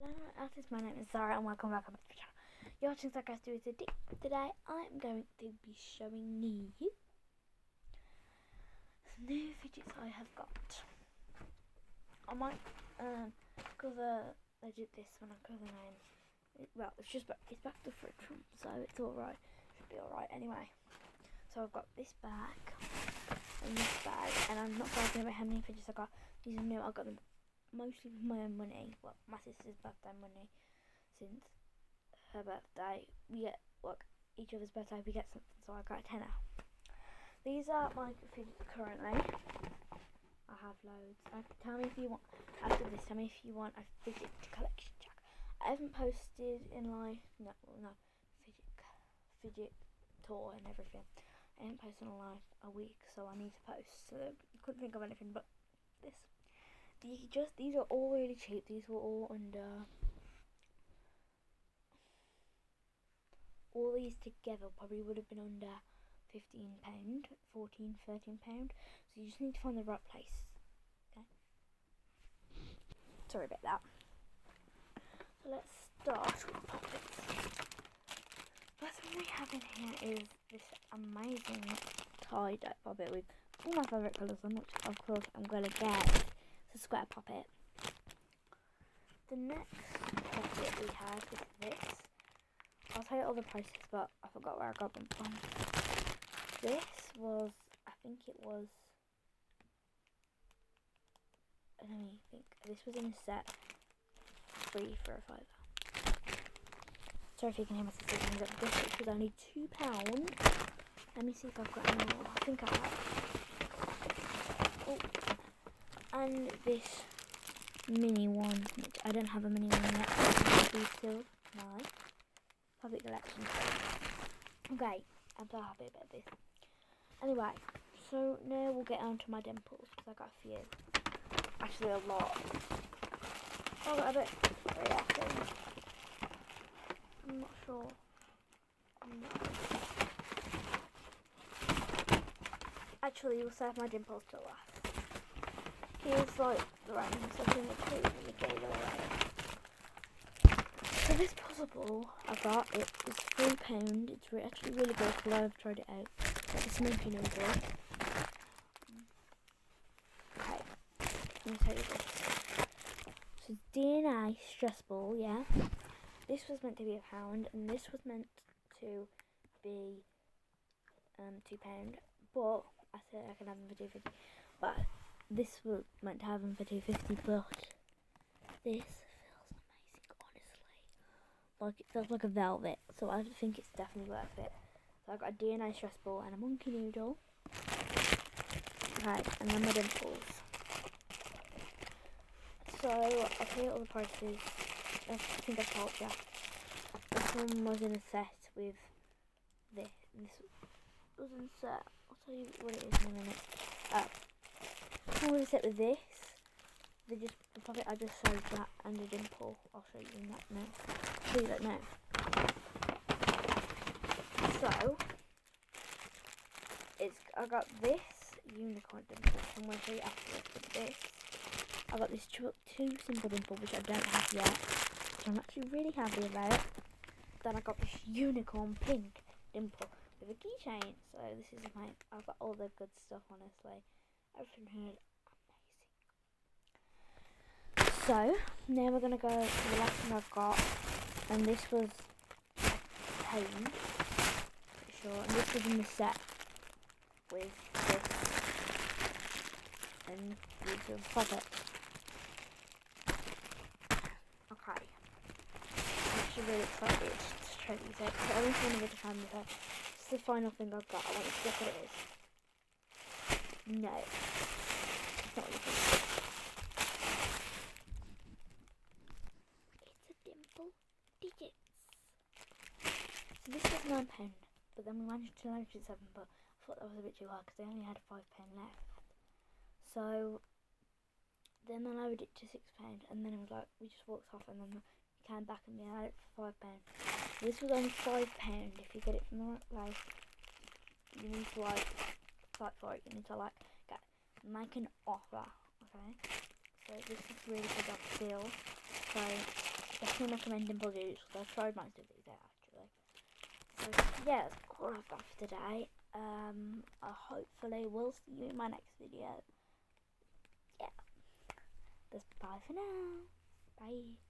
Hello artists, my name is Zara and welcome back to my channel. You're watching Sarcastic with the Dick. Today I'm going to be showing you some new fidgets I have got. I might cover legit this when I cover the name. Well, it's back to the fridge, so it's alright. Should be alright anyway. So I've got this bag and this bag, and I'm not talking about how many fidgets I got. These are new. I got them mostly with my own money. Well, my sister's birthday money. Since her birthday, we get each other's birthday we get something. So I got a tenner. These are my fidgets currently. I have loads. Tell me if you want. After this, tell me if you want a fidget collection check. I haven't posted in like no fidget tour and everything. I haven't posted in like a week, so I need to post. So I couldn't think of anything but this. These are all really cheap. These were all under. All these together probably would have been under £15, 14, £13. So you just need to find the right place. Okay. Sorry about that. So let's start with pockets. First thing we have in here is this amazing tie-dye poppet with all my favourite colours, which of course I'm gonna get. It's a square poppet. The next poppet we have is this. I'll tell you all the prices, but I forgot where I got them from. This was, I think it was, let me think. This was in a set, 3 for a £5. Sorry if you can hear my sister saying that this, which was only £2. Let me see if I've got any more. I think I have. Oh. And this mini one, which I don't have a mini one yet, but these still my public collection. Okay, I'm so happy about this. Anyway, so now we'll get on to my dimples, because I got a few. Actually a lot. I got a bit, yeah, I'm not sure. Actually, we'll save my dimples till last. Here's like the random stuff in the tree and the gate away. So this possible I got, it is £3. It's actually really good because I've tried it out. It's like a smoky noodle. Okay, let me tell you this. So DNA stress ball, yeah. This was meant to be £1 and this was meant to be £2. But I said I can have them for £2.50. But this was meant to have them for £2.50, but this feels amazing, honestly. Like, it feels like a velvet, so I think it's definitely worth it. So I got a DNA stress ball and a monkey noodle. Right, and then my dimples. So, I'll tell you all the prices. I think I told you. This one was in a set with this. This was in a set. I'll tell you what it is in a minute. I'm going to set with this. The pocket I just showed that and the dimple. I'll show you that now. Show you that now. So I got this unicorn dimple. I'm going to show you afterwards. But this, I got this two simple dimple which I don't have yet, which I'm actually really happy about. Then I got this unicorn pink dimple with a keychain. So this is I've got all the good stuff, honestly. Everything here is amazing. So now we're gonna go to the last thing I've got, and this was pain, pretty sure, and this was in the set with this and these little poppets. Okay, I'm actually really excited to try these out. So I just want to get to try this out. This is the final thing I've got. I want you to guess what it is. No. It's not what you think. It's a dimple digits. So this was £9, but then we managed to load it 7, but I thought that was a bit too hard because they only had £5 left. So then I lowered it to £6, and then it was like, we just walked off, and then we came back and we had it for £5. This was only £5 if you get it from the right place. You need to like fight for it. You need to like make an offer. Okay, so this is really good deal. So definitely recommending fidgets because I've tried most of these out actually. So yeah, that's all I've got for today. I hopefully will see you in my next video. Yeah. That's bye for now. Bye.